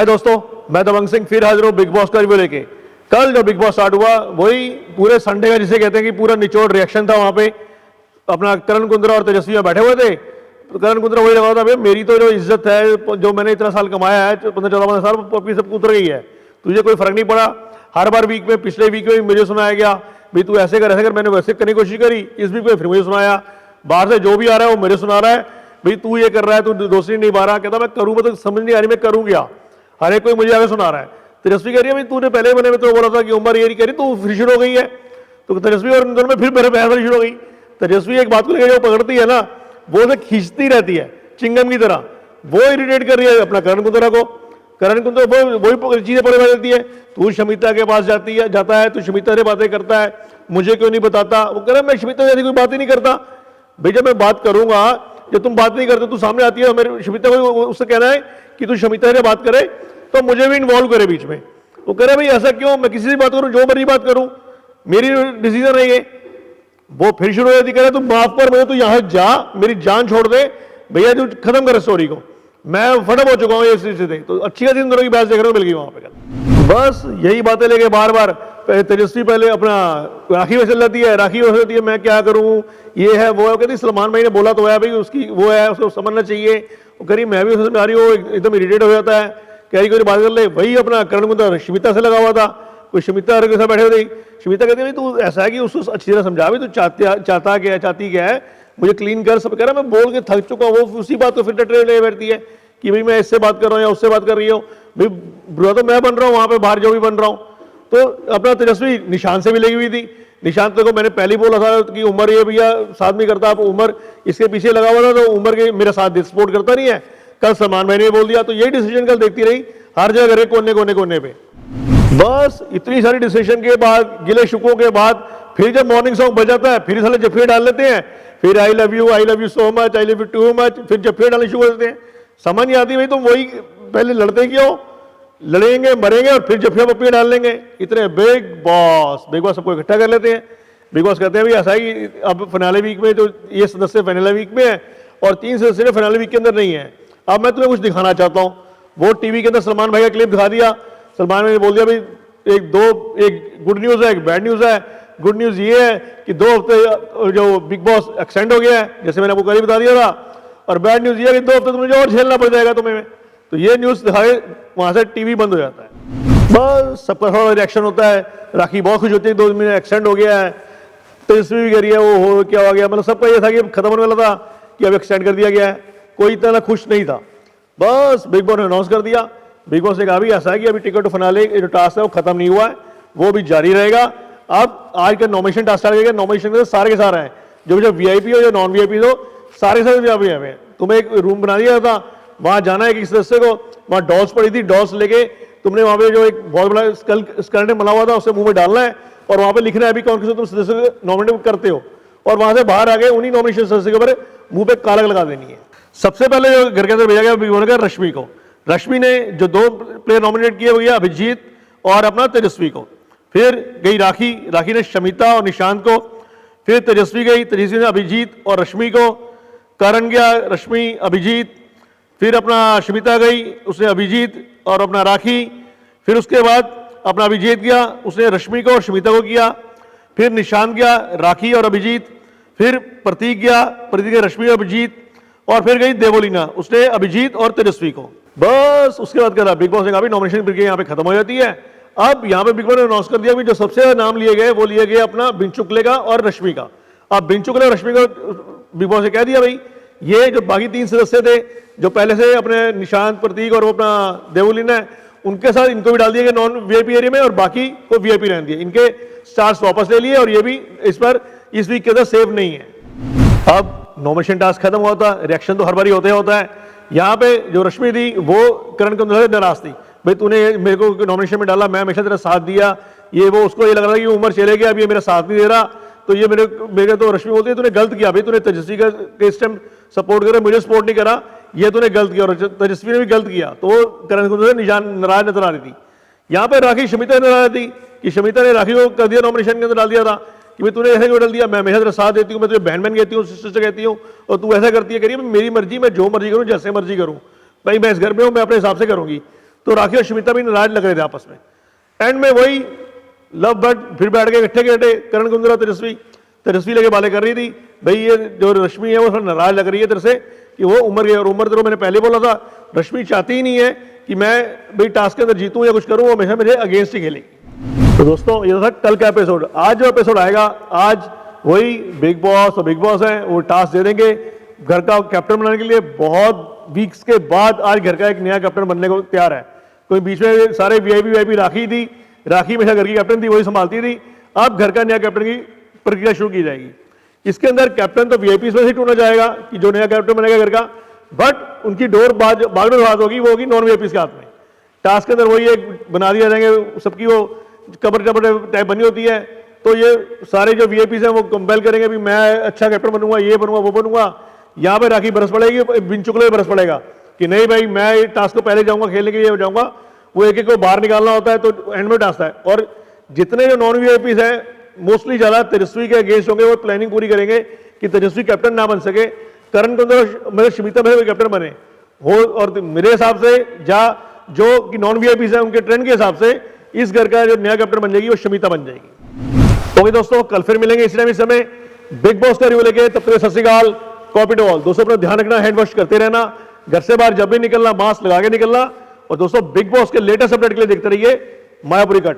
हाय दोस्तों, मैं दबंग सिंह फिर हाजिर हूँ बिग बॉस का रिव्यू लेके। कल जो बिग बॉस स्टार्ट हुआ वही पूरे संडे का जिसे कहते हैं कि पूरा निचोड़ रिएक्शन था। वहां पे अपना करण कुंद्रा और तेजस्वी बैठे हुए थे। तो करण कुंद्रा वही लगा था, भाई मेरी तो जो इज्जत है, जो मैंने इतना साल कमाया है, 15-14 साल, पप्पी सब उतर गई है, तुझे कोई फर्क नहीं पड़ा। हर बार वीक में, पिछले वीक में मुझे सुनाया गया भाई तू ऐसे कर, मैंने वैसे करने की कोशिश करी। इस वीक में फिर मुझे सुनाया, बाहर से जो भी आ रहा है वो मुझे सुना रहा है भाई तू ये कर रहा है, तू दोस्ती नहीं निभा रहा। कहता मैं करूँ, मैं तो समझ नहीं आ रही मैं करूँ क्या। हर एक कोई मुझे आगे सुना रहा है। तेजस्वी कह रही है भाई तूने पहले मैंने तो बोला था कि उम्र ये नहीं कह रही, तू फिर शुरू हो गई है। तो तेजस्वी और इन दोनों में फिर मेरे बहस शुरू हो गई। तेजस्वी एक बात को लेकर जो पकड़ती है ना, वो उसे खींचती रहती है चिंगम की तरह। वो इरिटेट कर रही है अपना करण कुंद्रा को। करण कुंद्रा वही चीजें पड़े देती है, तू शमिता के पास जाता है, तू शमिता से बातें करता है, मुझे क्यों नहीं बताता। वो कह रहा मैं शमिता जैसी कोई बात ही नहीं करता। भाई जब मैं बात करूंगा, जब तुम बात नहीं करते, तू सामने आती है, मेरे शमिता को उससे कहना है कि तू शमिता से बात करे तो मुझे भी इन्वॉल्व करे बीच में। वो कह रहे भाई ऐसा क्यों, मैं किसी से बात करूं, जो मर्जी बात करूं, मेरी डिसीजन है ये। वो फिर शुरू हो जाती, कह रहे तू माफ कर मुझे, तू यहां जा, मेरी जान छोड़ दे भैया, तू खत्म कर स्टोरी को, मैं फटअप हो चुका हूं ये स्थिति। तो अच्छी खासी इन दोनों की बहस देखने को मिल गई वहां पे। बस यही बातें लेके बार बार तेजस्वी पहले अपना राखी में चल जाती है, राखी में जाती है, मैं क्या करूं, ये है वो है। कहती सलमान भाई ने बोला तो है भाई, उसकी वो है, उसको समझना चाहिए। वो कह रही मैं भी उसमें आ रही हूँ, एकदम इरिटेट हो जाता है, कह रही कोई बात कर ले। वही अपना करण कुंद्रा शमिता से लगा हुआ था, कोई शमिता के साथ बैठे हुए थे। शमिता कहती है तू ऐसा है कि उसको अच्छी तरह समझा भी, तू चाहता क्या है, चाहती क्या है, मुझे क्लीन कर। सब कह रहा मैं बोल के थक चुका हूँ। वो उसी बात को फिर टटरे ले बैठती है कि भाई मैं इससे बात कर रहा हूँ या उससे बात कर रही हूँ। भाई बुरा तो मैं बन रहा हूँ वहां पे, बाहर जो भी बन रहा हूँ। तो अपना तेजस्वी निशांत से भी लगी हुई थी। निशांत को मैंने पहले बोला था कि उमर ये भैया साथ नहीं करता, आप उमर इसके पीछे लगा हुआ था, तो उमर के मेरा साथ सपोर्ट करता नहीं है। कल सलमान भाई ने बोल दिया, तो यही डिसीजन कल देखती रही हर जगह कोने कोने कोने पे। बस इतनी सारी डिसीजन के बाद, गिले शुकों के बाद, फिर जब मॉर्निंग सॉन्ग बजाता है फिर साले जफे डाल लेते हैं। फिर I love you so much, I love you too much, फिर जफे डालने शुरू कर देते हैं। समझ नहीं आती भाई तुम वही पहले लड़ते क्यों, लड़ेंगे मरेंगे और फिर जफिया पप्पी डाल लेंगे। इतने बिग बॉस सबको इकट्ठा कर लेते हैं। बिग बॉस कहते हैं भाई ऐसा ही, अब फिनाले वीक में जो ये सदस्य फिनाले वीक में है और 3 सदस्य फिनाले वीक के अंदर नहीं है। अब मैं तुम्हें कुछ दिखाना चाहता हूं। वो टीवी के अंदर सलमान भाई का क्लिप दिखा दिया। सलमान भाई ने बोल दिया भाई एक गुड न्यूज है, एक बैड न्यूज है। गुड न्यूज ये है कि 2 हफ्ते जो बिग बॉस एक्सटेंड हो गया है, जैसे मैंने आपको करीब बता दिया था। और बैड न्यूज ये है कि 2 हफ्ते तुम्हें और झेलना पड़ जाएगा तुम्हें। तो ये न्यूज दिखाए, वहां से टीवी बंद हो जाता है। बस सबका थोड़ा रिएक्शन होता है। राखी बहुत खुश होती है 2 महीने एक्सटेंड हो गया है। तेजस्वी भी कह रही है वो हो क्या हो गया, मतलब सबका ये था कि खत्म होने वाला था कि अब एक्सटेंड कर दिया गया है। कोई इतना खुश नहीं था। बस बिग बॉस ने अनाउंस कर दिया। बिग बॉस ने कहा भी ऐसा है कि अभी टिकट टू फिनाले जो टास्क है वो खत्म नहीं हुआ है, वो भी जारी रहेगा। अब आज का नॉमिनेशन टास्क स्टार्ट करेगा। नॉमिनेशन में सारे के सारे हैं, जो वीआईपी हो या नॉन वीआईपी हो, सारे वीआईपी हैं। तुम्हें एक रूम बना दिया था, वहां जाना है कि सदस्य को, वहां डॉल्स पड़ी थी, डॉल्स लेके तुमने वहां पे जो एक बहुत बड़ा स्केलेटन बना हुआ था उसे मुंह में डालना है और वहां पे लिखना है अभी कौन से तुम सदस्य को नॉमिनेट करते हो। और वहां से बाहर आ गए उन्हीं नॉमिनेशन सदस्य के ऊपर मुंह पे कालक लगा देनी है। सबसे पहले जो घर के अंदर भेजा गया बिग बॉस का रश्मि को। रश्मि ने जो 2 प्लेयर नॉमिनेट किए हुए अभिजीत और अपना तेजस्वी को। फिर गई राखी ने शमिता और निशांत को। फिर तेजस्वी गई, तेजस्वी ने अभिजीत और रश्मि को। करण गया, रश्मि अभिजीत। फिर अपना शमिता गई, उसने अभिजीत और अपना राखी। फिर उसके बाद अपना अभिजीत गया, उसने रश्मि को और शमिता को किया। फिर निशांत गया, राखी और अभिजीत। फिर प्रतीक गया, प्रतीक रश्मि और अभिजीत। और फिर गई देवोलीना, उसने अभिजीत और तेजस्वी को। बस उसके बाद कहा बिग बॉस ने कहा नॉमिनेशन प्रक्रिया यहाँ पे खत्म हो जाती है। अब यहाँ पे बिग बॉस ने अनाउंस कर दिया कि जो सबसे ज्यादा नाम लिए गए वो लिए गए अपना बिंचुकले का और रश्मि का। अब बिंचुकले और रश्मि का बिग बॉस ने कह दिया भाई ये जो बाकी 3 सदस्य थे जो पहले से अपने निशांत, प्रतीक और वो अपना देवोलीना है, उनके साथ इनको भी डाल दिया गया नॉन वीआईपी एरिया में और बाकी को वीआईपी रहने दिए। इनके स्टार्स वापस ले लिए और ये भी इस वीक के अंदर सेव नहीं है। अब नॉमिनेशन टास्क खत्म हुआ था, रिएक्शन तो हर बार ही होता है। यहाँ पे जो रश्मि थी वो करण कुंद्रा से नाराज थी, भाई तूने मेरे को नॉमिनेशन में डाला, मैं हमेशा तेरा साथ दिया, ये वो। उसको ये लग रहा है कि उम्र चले गया, अब ये मेरा साथ नहीं दे रहा। तो ये मेरे तो रश्मि बोलती है तूने गलत किया भाई, तूने तेजस्वी का इस टाइम सपोर्ट करा, मुझे सपोर्ट नहीं करा, ये तूने गलत किया। और तेजस्वी ने भी गलत किया। तो वो करण कुंद्रा से नाराज नजर आ रही थी। यहाँ पे राखी शमिता नजर आ रही थी कि शमिता ने राखी को कर दिया, नॉमिनेशन के अंदर डाल दिया था कि भाई तूने ऐसे क्यों डाल दिया, मैं हमेशा तेरा साथ देती हूँ, मैं तुझे बहन बहन कहती हूँ, सिस्टर कहती हूँ, और तू ऐसा करती है। करिए मेरी मर्जी, मैं जो मर्जी करूँ, जैसे मर्जी करूँ भाई, मैं इस घर में हूँ, मैं अपने हिसाब से करूँगी। तो राखी और शमिता भी नाराज लग रहे थे आपस में। एंड में वही लव बर्ड फिर बैठ गए इकट्ठे के करण कुंद्रा और तेजस्वी लेके बाले कर रही थी, भाई ये जो रश्मि है वो थोड़ा नाराज लग रही है तेरे से कि वो उम्र गई, और उम्र तो मैंने पहले बोला था रश्मि चाहती ही नहीं है कि मैं भाई टास्क के अंदर जीतूं या कुछ करूं, वो हमेशा मेरे अगेंस्ट ही खेलेगी। तो दोस्तों ये था कल का एपिसोड। आज जो एपिसोड आएगा, आज वही बिग बॉस और बिग बॉस है वो टास्क दे देंगे घर का कैप्टन बनाने के लिए। बहुत वीक्स के बाद आज घर का एक नया कैप्टन बनने को तैयार है। कोई बीच में सारे वीआईपी राखी थी, राखी हमेशा घर की कैप्टन थी, वही संभालती थी। अब घर का नया कैप्टन की प्रक्रिया शुरू की जाएगी। इसके अंदर कैप्टन तो वीआईपी में ही चुना जाएगा कि जो नया कैप्टन बनेगा घर का, बट उनकी डोर बागडोर हाथ होगी, वो होगी नॉन वीआईपी के हाथ में। टास्क के अंदर वही एक बना दिया जाएंगे, सबकी वो कबर टाइप बनी होती है, तो ये सारे जो वीआईपी हैं वो कंपेल करेंगे भी मैं अच्छा कैप्टन बनूंगा, ये बनूंगा, वो बनूंगा। यहाँ पे राखी बरस पड़ेगी, बिन चुकले बरस पड़ेगा कि नहीं भाई मैं टास्क को पहले जाऊंगा, खेलने के लिए जाऊंगा। वो एक एक को बाहर निकालना होता है तो एंड में टास्क है। और जितने जो नॉन वीआईपी हैं मोस्टली ज्यादा तेजस्वी के अगेंस्ट होंगे, वो प्लानिंग पूरी करेंगे कि तेजस्वी कैप्टन ना बन सके, करण कुंद्रा मेरे शमिता में कैप्टन बने हो। और मेरे हिसाब से जो कि नॉन वीआईपी है उनके ट्रेंड के हिसाब से इस घर का जो नया कैप्टन बन जाएगी वो शमिता बन जाएगी। ओके दोस्तों, कल फिर मिलेंगे इस टाइम इस समय बिग बॉस का रिव्यू लेके। तब तक सत श्री अकाल, कॉपी टू ऑल। दोस्तों अपना ध्यान रखना, हैंड वॉश करते रहना, घर से बाहर जब भी निकलना मास्क लगा के निकलना। और दोस्तों बिग बॉस के लेटेस्ट अपडेट के लिए देखते रहिए मायापुरी कट।